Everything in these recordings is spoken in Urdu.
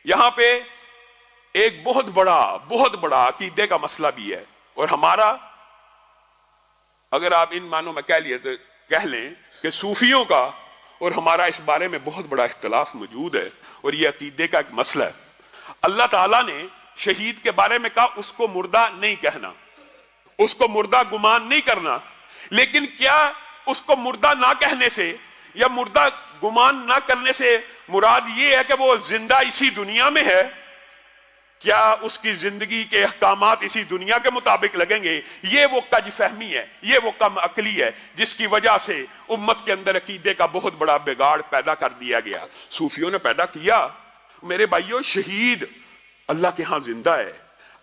یہاں پہ ایک بہت بڑا عقیدے کا مسئلہ بھی ہے، اور ہمارا، اگر آپ ان معنوں میں کہہ لیں کہ صوفیوں کا اور ہمارا اس بارے میں بہت بڑا اختلاف موجود ہے، اور یہ عقیدے کا ایک مسئلہ ہے۔ اللہ تعالیٰ نے شہید کے بارے میں کہا اس کو مردہ نہیں کہنا، اس کو مردہ گمان نہیں کرنا، لیکن کیا اس کو مردہ نہ کہنے سے یا مردہ گمان نہ کرنے سے مراد یہ ہے کہ وہ زندہ اسی دنیا میں ہے؟ کیا اس کی زندگی کے احکامات اسی دنیا کے مطابق لگیں گے؟ یہ وہ کج فہمی ہے، یہ وہ کم عقلی ہے جس کی وجہ سے امت کے اندر عقیدے کا بہت بڑا بگاڑ پیدا کر دیا گیا، صوفیوں نے پیدا کیا۔ میرے بھائیوں، شہید اللہ کے ہاں زندہ ہے،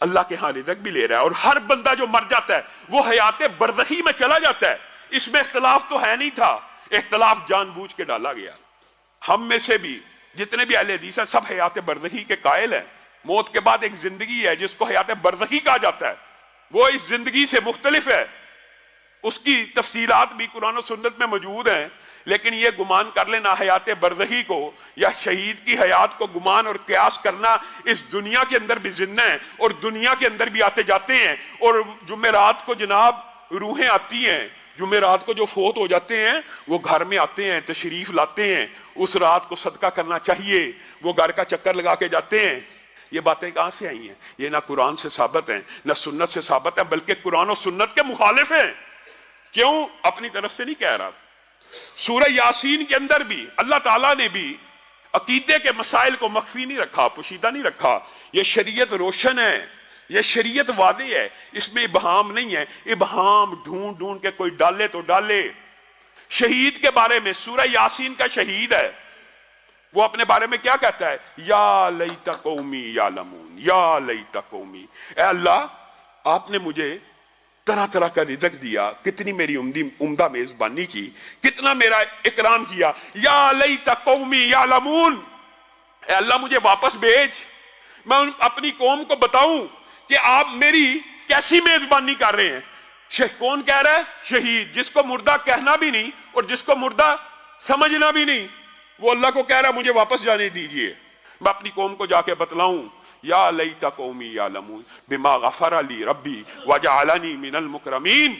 اللہ کے ہاں رزق بھی لے رہا ہے، اور ہر بندہ جو مر جاتا ہے وہ حیات برزخی میں چلا جاتا ہے۔ اس میں اختلاف تو ہے نہیں تھا، اختلاف جان بوجھ کے ڈالا گیا۔ ہم میں سے بھی جتنے بھی اہل حدیث ہیں سب حیات برزخی کے قائل ہیں۔ موت کے بعد ایک زندگی ہے جس کو حیات برزخی کہا جاتا ہے، وہ اس زندگی سے مختلف ہے، اس کی تفصیلات بھی قرآن و سنت میں موجود ہیں، لیکن یہ گمان کر لینا حیات برزخی کو یا شہید کی حیات کو گمان اور قیاس کرنا، اس دنیا کے اندر بھی زندہ ہیں اور دنیا کے اندر بھی آتے جاتے ہیں، اور جمعرات کو جناب روحیں آتی ہیں، جمعرات کو جو فوت ہو جاتے ہیں وہ گھر میں آتے ہیں، تشریف لاتے ہیں، اس رات کو صدقہ کرنا چاہیے، وہ گھر کا چکر لگا کے جاتے ہیں۔ یہ باتیں کہاں سے آئی ہیں؟ یہ نہ قرآن سے ثابت ہیں نہ سنت سے ثابت ہیں، بلکہ قرآن و سنت کے مخالف ہیں۔ کیوں؟ اپنی طرف سے نہیں کہہ رہا۔ سورہ یاسین کے اندر بھی اللہ تعالیٰ نے بھی عقیدے کے مسائل کو مخفی نہیں رکھا، پوشیدہ نہیں رکھا۔ یہ شریعت روشن ہے، یہ شریعت واضح ہے، اس میں ابہام نہیں ہے۔ ابہام ڈھونڈ ڈھونڈ کے کوئی ڈالے تو ڈالے۔ شہید کے بارے میں سورہ یاسین کا شہید ہے، وہ اپنے بارے میں کیا کہتا ہے؟ یا لیت قومی یعلمون، یا لیت قومی، اے اللہ آپ نے مجھے طرح طرح کا رزق دیا، کتنی میری عمدہ میزبانی کی، کتنا میرا اکرام کیا، یا لیت قومی یعلمون، اے اللہ مجھے واپس بھیج، میں اپنی قوم کو بتاؤں کہ آپ میری کیسی میزبانی کر رہے ہیں۔ کون کہہ رہا ہے؟ شہید، جس کو مردہ کہنا بھی نہیں اور جس کو مردہ سمجھنا بھی نہیں، وہ اللہ کو کہہ رہا ہے مجھے واپس جانے دیجئے، میں اپنی قوم کو جا کے بتلاؤں۔ یا لیت قومی یعلمون بما غفر لی ربی وجعلنی من المکرمین،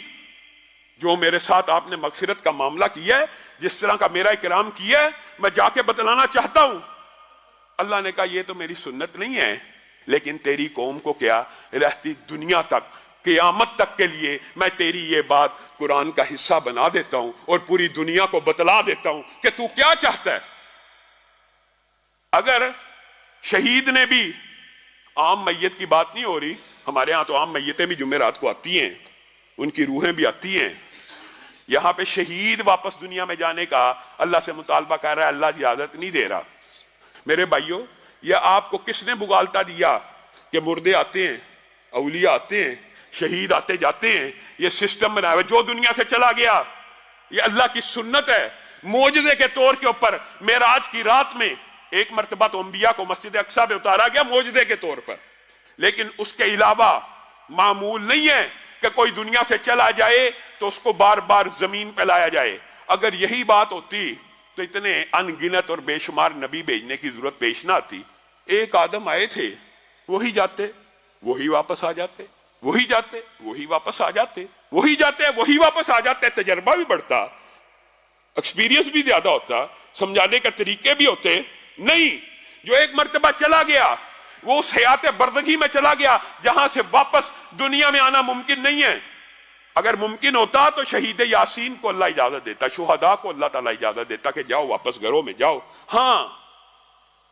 جو میرے ساتھ آپ نے مغفرت کا معاملہ کیا ہے، جس طرح کا میرا اکرام کیا ہے، میں جا کے بتلانا چاہتا ہوں۔ اللہ نے کہا یہ تو میری سنت نہیں ہے، لیکن تیری قوم کو کیا، رہتی دنیا تک، قیامت تک کے لیے میں تیری یہ بات قرآن کا حصہ بنا دیتا ہوں اور پوری دنیا کو بتلا دیتا ہوں کہ تو کیا چاہتا ہے۔ اگر شہید نے بھی، عام میت کی بات نہیں ہو رہی، ہمارے ہاں تو عام میتیں بھی جمعرات کو آتی ہیں، ان کی روحیں بھی آتی ہیں، یہاں پہ شہید واپس دنیا میں جانے کا اللہ سے مطالبہ کر رہا ہے، اللہ اجازت نہیں دے رہا۔ میرے بھائیوں، یہ آپ کو کس نے بگالتا دیا کہ مردے آتے ہیں، اولیاء آتے ہیں، شہید آتے جاتے ہیں؟ یہ سسٹم بنا ہوا جو دنیا سے چلا گیا، یہ اللہ کی سنت ہے۔ معجزے کے طور کے اوپر معراج کی رات میں ایک مرتبہ تو انبیاء کو مسجد اقصی پہ اتارا گیا معجزے کے طور پر، لیکن اس کے علاوہ معمول نہیں ہے کہ کوئی دنیا سے چلا جائے تو اس کو بار بار زمین پہ لایا جائے۔ اگر یہی بات ہوتی تو اتنے ان گنت اور بے شمار نبی بھیجنے کی ضرورت پیش نہ آتی۔ ایک آدم آئے تھے، وہی جاتے، وہی واپس آ جاتے، وہی جاتے، وہی واپس آ جاتے، وہی جاتے، وہی واپس آ جاتے۔ تجربہ بھی بڑھتا، ایکسپیرینس بھی زیادہ ہوتا، سمجھانے کے طریقے بھی ہوتے۔ نہیں، جو ایک مرتبہ چلا گیا وہ اس حیات برزخی میں چلا گیا جہاں سے واپس دنیا میں آنا ممکن نہیں ہے۔ اگر ممکن ہوتا تو شہید یاسین کو اللہ اجازت دیتا، شہداء کو اللہ تعالیٰ اجازت دیتا کہ جاؤ واپس گھروں میں جاؤ۔ ہاں،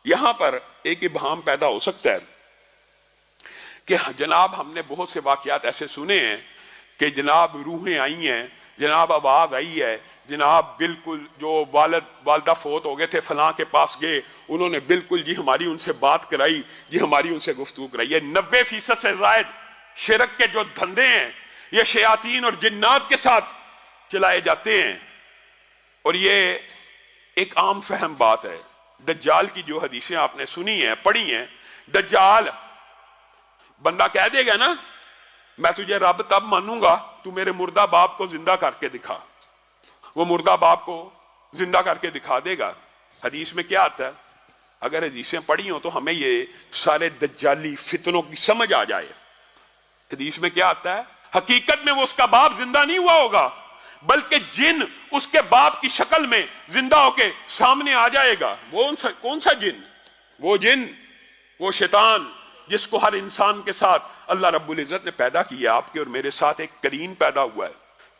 یہاں پر ایک ابہام پیدا ہو سکتا ہے کہ جناب ہم نے بہت سے واقعات ایسے سنے ہیں کہ جناب روحیں آئی ہیں، جناب آواز آئی ہے، جناب بالکل جو والدہ فوت ہو گئے تھے فلاں کے پاس گئے، انہوں نے بالکل جی ہماری ان سے بات کرائی، جی ہماری ان سے گفتگو کرائی۔ یہ 90% سے زائد شرک کے جو دھندے ہیں یہ شیاطین اور جنات کے ساتھ چلائے جاتے ہیں، اور یہ ایک عام فہم بات ہے۔ دجال کی جو حدیثیں آپ نے سنی ہیں، پڑھی ہیں، دجال بندہ کہہ دے گا نا میں تجھے رب تب مانوں گا تو میرے مردہ باپ کو زندہ کر کے دکھا، وہ مردہ باپ کو زندہ کر کے دکھا دے گا۔ حدیث میں کیا آتا ہے؟ اگر حدیثیں پڑھی ہوں تو ہمیں یہ سارے دجالی فتنوں کی سمجھ آ جائے. حدیث میں کیا آتا ہے؟ حقیقت میں وہ اس کا باپ زندہ نہیں ہوا ہوگا بلکہ جن اس کے باپ کی شکل میں زندہ ہو کے سامنے آ جائے گا. وہ کون سا جن؟ وہ جن، وہ شیطان جس کو ہر انسان کے ساتھ اللہ رب العزت نے پیدا کیا. آپ کے اور میرے ساتھ ایک کرین پیدا ہوا ہے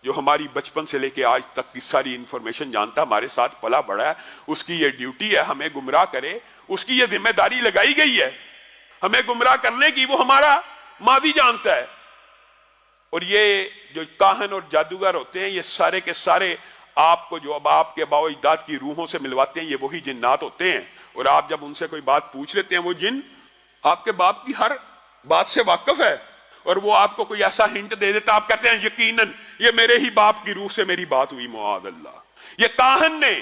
جو ہماری بچپن سے لے کے آج تک کی ساری انفارمیشن جانتا، ہمارے ساتھ پلا بڑا ہے. اس کی یہ ڈیوٹی ہے ہمیں گمراہ کرے، اس کی یہ ذمہ داری لگائی گئی ہے ہمیں گمراہ کرنے کی. وہ ہمارا ماضی جانتا ہے. اور یہ جو کاہن اور جادوگر ہوتے ہیں یہ سارے کے سارے آپ کو جو اب آپ کے باو اجداد کی روحوں سے ملواتے ہیں یہ وہی جنات ہوتے ہیں. اور آپ جب ان سے کوئی بات پوچھ لیتے ہیں وہ جن آپ کے باپ کی ہر بات سے واقف ہے اور وہ آپ کو کوئی ایسا ہنٹ دے دیتا آپ کہتے ہیں یقیناً یہ میرے ہی باپ کی روح سے میری بات ہوئی. معاذ اللہ، یہ کاہن نے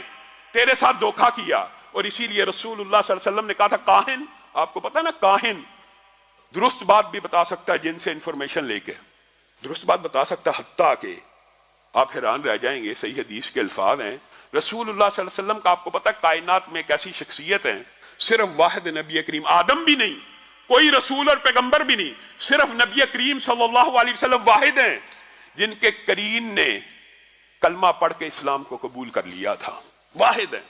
تیرے ساتھ دھوکہ کیا. اور اسی لیے رسول اللہ صلی اللہ علیہ وسلم نے کہا تھا کاہن، آپ کو پتا نا کاہن درست بات بھی بتا سکتا ہے جن سے انفارمیشن لے کے درست بات بتا سکتا ہے، حتیٰ کہ آپ حیران رہ جائیں گے. صحیح حدیث کے الفاظ ہیں رسول اللہ صلی اللہ علیہ وسلم کا. آپ کو پتا کائنات میں ایک ایسی شخصیت ہے صرف واحد نبی کریم آدم بھی نہیں، کوئی رسول اور پیغمبر بھی نہیں، صرف نبی کریم صلی اللہ علیہ وسلم واحد ہیں جن کے قرین نے کلمہ پڑھ کے اسلام کو قبول کر لیا تھا. واحد ہیں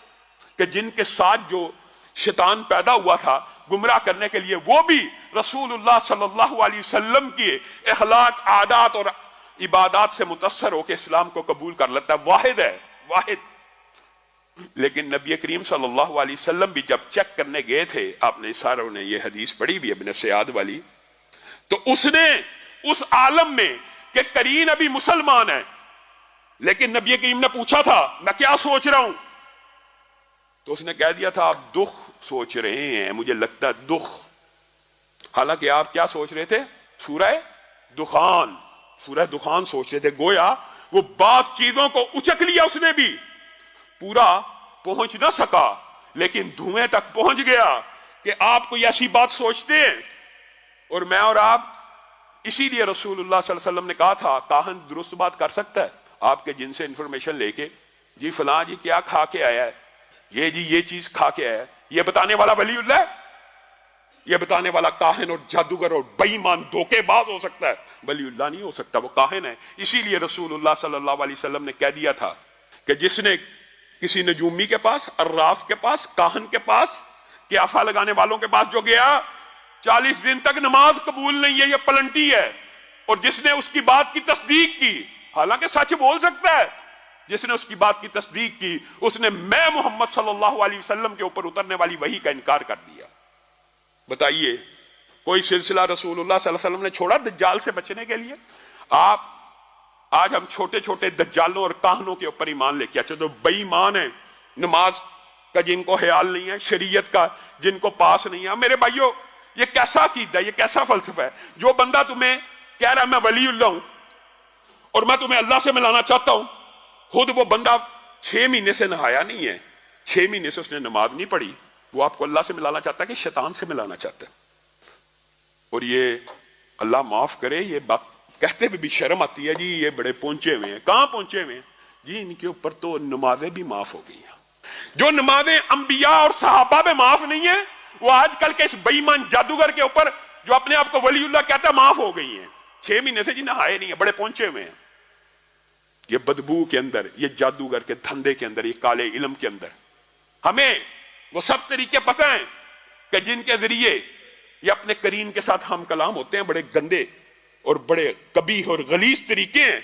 کہ جن کے ساتھ جو شیطان پیدا ہوا تھا گمراہ کرنے کے لیے وہ بھی رسول اللہ صلی اللہ علیہ وسلم کی اخلاق، عادات اور عبادات سے متاثر ہو کے اسلام کو قبول کر لیتا ہے. واحد ہے، واحد. لیکن نبی کریم صلی اللہ علیہ وسلم بھی جب چیک کرنے گئے تھے، آپ نے ساروں نے یہ حدیث پڑھی بھی ابن سیاد والی، تو اس نے اس عالم میں کہ قرین ابھی مسلمان ہے لیکن نبی کریم نے پوچھا تھا میں کیا سوچ رہا ہوں، تو اس نے کہہ دیا تھا آپ دکھ سوچ رہے ہیں، مجھے لگتا ہے دکھ. حالانکہ آپ کیا سوچ رہے تھے؟ سورہ دخان، سورہ دخان سوچ رہے تھے. گویا وہ بعض چیزوں کو اچک لیا اس نے بھی، پورا پہنچ نہ سکا لیکن دھوئیں تک پہنچ گیا کہ آپ کوئی ایسی بات سوچتے ہیں. اور میں اور آپ، اسی لیے رسول اللہ صلی اللہ علیہ وسلم نے کہا تھا کاہن درست بات کر سکتا ہے آپ کے جن سے انفارمیشن لے کے، جی فلاں جی کیا کھا کے آیا ہے، یہ جی یہ چیز کھا کے آیا ہے، یہ بتانے والا ولی اللہ ہے؟ یہ بتانے والا کاہن اور جادوگر اور بے ایمان دھوکے باز ہو سکتا ہے، ولی اللہ نہیں ہو سکتا، وہ کاہن ہے. اسی لیے رسول اللہ صلی اللہ علیہ وسلم نے کہہ دیا تھا کہ جس نے کسی نجومی کے پاس، عراف کے پاس، کاہن کے پاس، قیافہ لگانے والوں کے پاس جو گیا 40 دن تک نماز قبول نہیں ہے، یہ پلنٹی ہے. اور جس نے اس کی بات کی تصدیق کی، حالانکہ سچ بول سکتا ہے، جس نے اس کی بات کی تصدیق کی اس نے میں محمد صلی اللہ علیہ وسلم کے اوپر اترنے والی وحی کا انکار کر دیا. بتائیے کوئی سلسلہ رسول اللہ صلی اللہ علیہ وسلم نے چھوڑا دجال سے بچنے کے لیے؟ آج ہم چھوٹے چھوٹے دجالوں اور کاہنوں کے اوپر ایمان لے کے جو بے ایمان ہیں، نماز کا جن کو خیال نہیں ہے، شریعت کا جن کو پاس نہیں ہے. میرے بھائیو یہ کیسا عقیدہ ہے، یہ کیسا فلسفہ ہے؟ جو بندہ تمہیں کہہ رہا ہے میں ولی اللہ ہوں اور میں تمہیں اللہ سے ملانا چاہتا ہوں، خود وہ بندہ 6 مہینے سے نہایا نہیں ہے، 6 مہینے سے اس نے نماز نہیں پڑھی، وہ آپ کو اللہ سے ملانا چاہتا ہے کہ شیطان سے ملانا چاہتا ہے. اور یہ اللہ معاف کرے، یہ بات کہتے ہوئے بھی شرم آتی ہے، جی یہ بڑے پہنچے ہوئے ہیں. کہاں پہنچے ہوئے ہیں جی؟ ان کے اوپر تو نمازیں بھی معاف ہو گئی ہیں. جو نمازیں انبیاء اور صحابہ میں معاف نہیں ہیں وہ آج کل کے اس بے ایمان جادوگر کے اوپر جو اپنے آپ کو ولی اللہ کہتا ہے معاف ہو گئی ہیں. 6 مہینے سے جی نہائے نہیں ہیں، بڑے پہنچے ہوئے ہیں. یہ بدبو کے اندر، یہ جادوگر کے دھندے کے اندر، یہ کالے علم کے اندر ہمیں وہ سب طریقے پتہ ہیں کہ جن کے ذریعے یہ اپنے قرین کے ساتھ ہم کلام ہوتے ہیں. بڑے گندے اور بڑے قبیح اور غلیظ طریقے ہیں